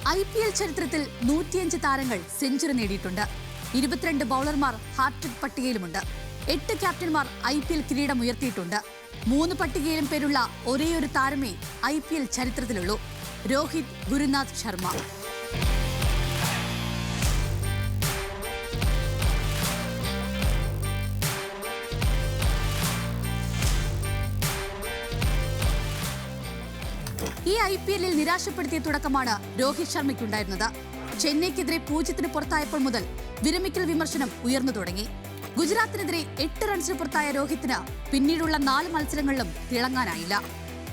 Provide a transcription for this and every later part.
IPL ചരിത്രത്തിൽ 105 താരങ്ങൾ century നേടിയിട്ടുണ്ട്. 22 ബൗളർമാർ ഹാട്രിക് പട്ടികയിലുമുണ്ട്. 8 ക്യാപ്റ്റന്മാർ IPL കിരീടം ഉയർത്തിയിട്ടുണ്ട്. 3 പട്ടികയിലും പേരുള്ള ഒരേയൊരു താരമേ IPL ചരിത്രത്തിലുള്ളൂ, രോഹിത് ഗുരുനാഥ് ശർമ്മ. ഈ IPL-ൽ നിരാശപ്പെടുത്തിയ തുടക്കമാണ് രോഹിത് ശർമ്മയ്ക്കുണ്ടായിരുന്നത്. ചെന്നൈക്കെതിരെ 0-ന് പുറത്തായപ്പോൾ മുതൽ വിരമിക്കൽ വിമർശനം ഉയർന്നു തുടങ്ങി. ഗുജറാത്തിനെതിരെ 8 റൺസിന് പുറത്തായ രോഹിത്തിന് പിന്നീടുള്ള 4 മത്സരങ്ങളിലും തിളങ്ങാനായില്ല.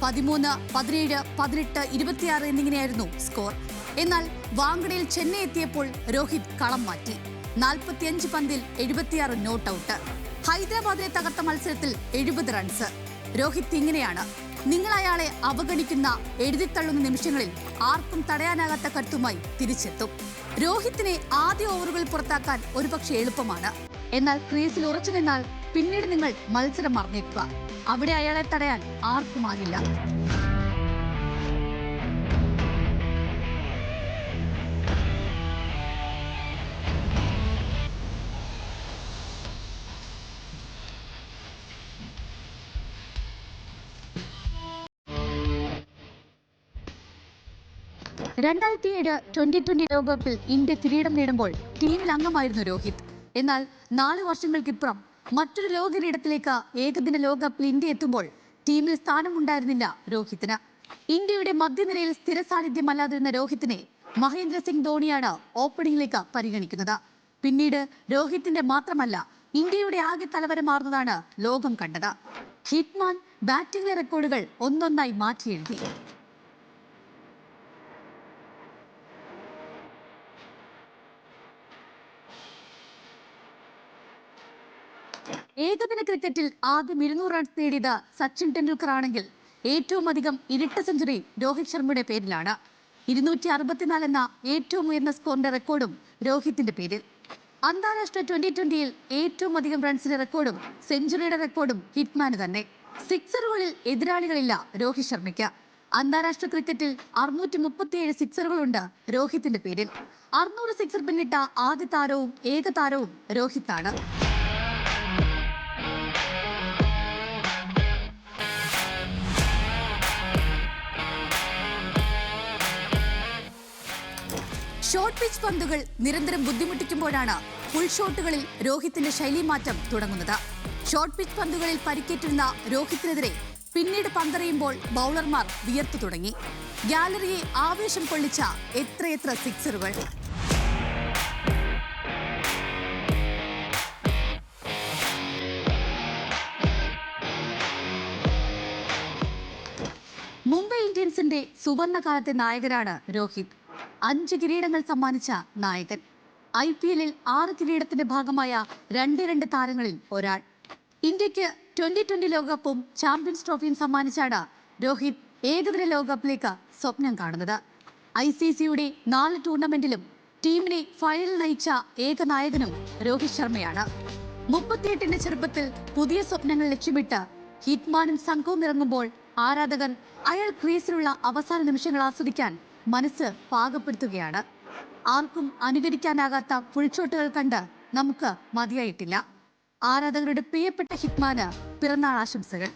13, 17, 18, 26 എന്നിങ്ങനെയായിരുന്നു സ്കോർ. എന്നാൽ വാങ്കഡയിൽ ചെന്നൈ എത്തിയപ്പോൾ രോഹിത് കളം മാറ്റി. 45 പന്തിൽ 76 നോട്ട് ഔട്ട്. ഹൈദരാബാദിനെ തകർത്ത മത്സരത്തിൽ 70 റൺസ്. രോഹിത് ഇങ്ങനെയാണ്: നിങ്ങൾ അയാളെ അവഗണിക്കുന്ന, എഴുതിത്തള്ളുന്ന നിമിഷങ്ങളിൽ ആർക്കും തടയാനാകാത്ത കരുത്തുമായി തിരിച്ചെത്തും. രോഹിത്തിനെ ആദ്യ ഓവറുകളിൽ പുറത്താക്കാൻ ഒരുപക്ഷെ എളുപ്പമാണ്. എന്നാൽ ക്രീസിൽ ഉറച്ചു നിന്നാൽ പിന്നീട് നിങ്ങൾ മത്സരം മറന്നേക്കുക. അവിടെ അയാളെ തടയാൻ ആർക്കുമാകില്ല. T20 ലോകകപ്പിൽ ഇന്ത്യ കിരീടം നേടുമ്പോൾ ടീമിൽ അംഗമായിരുന്നു രോഹിത്. എന്നാൽ 4 വർഷങ്ങൾക്കിപ്പുറം മറ്റൊരു ലോക കിരീടത്തിലേക്ക് ഏകദിന ലോകകപ്പിൽ ഇന്ത്യ എത്തുമ്പോൾ ടീമിൽ സ്ഥാനമുണ്ടായിരുന്നില്ല രോഹിത്തിന്. ഇന്ത്യയുടെ മധ്യനിരയിൽ സ്ഥിര സാന്നിധ്യമല്ലാതിരുന്ന രോഹിത്തിനെ മഹേന്ദ്ര സിംഗ് ധോണിയാണ് ഓപ്പണിംഗിലേക്ക് പരിഗണിക്കുന്നത്. പിന്നീട് രോഹിത്തിന്റെ മാത്രമല്ല, ഇന്ത്യയുടെ ആകെ തലവര മാറുന്നതാണ് ലോകം കണ്ടത്. ഹിറ്റ്മാൻ ബാറ്റിംഗിലെ റെക്കോർഡുകൾ ഒന്നൊന്നായി മാറ്റിയെഴുതി. ഏകദിന ക്രിക്കറ്റിൽ ആദ്യം 200 റൺസ് നേടിയത് സച്ചിൻ ടെണ്ടുൽക്കർ ആണെങ്കിൽ ഏറ്റവും അധികം ഇരട്ട സെഞ്ചുറി രോഹിത് ശർമ്മയുടെ പേരിലാണ്. 264 എന്ന ഏറ്റവും ഉയർന്ന സ്കോറിന്റെ റെക്കോർഡും രോഹിത്തിന്റെ പേരിൽ. അന്താരാഷ്ട്ര T20-യിൽ ഏറ്റവും അധികം റൺസിന്റെ റെക്കോർഡും സെഞ്ചുറിയുടെ റെക്കോർഡും ഹിറ്റ്മാന് തന്നെ. സിക്സറുകളിൽ എതിരാളികളില്ല രോഹിത് ശർമ്മയ്ക്ക്. അന്താരാഷ്ട്ര ക്രിക്കറ്റിൽ 637 സിക്സറുകളുണ്ട് രോഹിത്തിന്റെ പേരിൽ. 600 സിക്സർ പിന്നിട്ട ആദ്യ താരവും ഏകതാരവും രോഹിത്താണ്. ഷോർട്ട് പിച്ച് പന്തുകൾ നിരന്തരം ബുദ്ധിമുട്ടിക്കുമ്പോഴാണ് ഫുൾ ഷോട്ടുകളിൽ രോഹിത്തിന്റെ ശൈലിമാറ്റം തുടങ്ങുന്നത്. ഷോർട്ട് പിച്ച് പന്തുകളിൽ പരിക്കേറ്റിരുന്ന രോഹിത്തിനെതിരെ പിന്നീട് പന്തെറിയുമ്പോൾ ബൗളർമാർ വിയർത്തു തുടങ്ങി. ഗാലറിയെ ആവേശം കൊള്ളിച്ച എത്രയെത്ര സിക്സറുകൾ! മുംബൈ ഇന്ത്യൻസിന്റെ സുവർണകാലത്തെ നായകനാണ് രോഹിത്. 5 കിരീടങ്ങൾ സമ്മാനിച്ച നായകൻ. IPL-ൽ 6 കിരീടത്തിന്റെ ഭാഗമായ 2 താരങ്ങളിൽ ഒരാൾ. ഇന്ത്യക്ക് T20 ലോകകപ്പും ചാമ്പ്യൻസ് ട്രോഫിയും സമ്മാനിച്ചാണ് രോഹിത് ഏകദിന ലോകകപ്പിലേക്ക് സ്വപ്നം കാണുന്നത്. ICC-യുടെ 4 ടൂർണമെന്റിലും ടീമിനെ ഫൈനൽ നയിച്ച ഏക നായകനും രോഹിത് ശർമ്മയാണ്. 38ന്റെ ചെറുപ്പത്തിൽ പുതിയ സ്വപ്നങ്ങൾ ലക്ഷ്യമിട്ട് ഹിറ്റ്മാനും സംഘവും ഇറങ്ങുമ്പോൾ ആരാധകർ അയാൾ ക്രീസിലുള്ള അവസാന നിമിഷങ്ങൾ ആസ്വദിക്കാൻ മനസ്സ് പാകപ്പെടുത്തുകയാണ്. ആർക്കും അനുകരിക്കാനാകാത്ത ഫുൾ ഷോട്ടുകൾ കണ്ട് നമുക്ക് മതിയായിട്ടില്ല. ആരാധകരുടെ പ്രിയപ്പെട്ട ഹിറ്റ്മാന് പിറന്നാൾ ആശംസകൾ.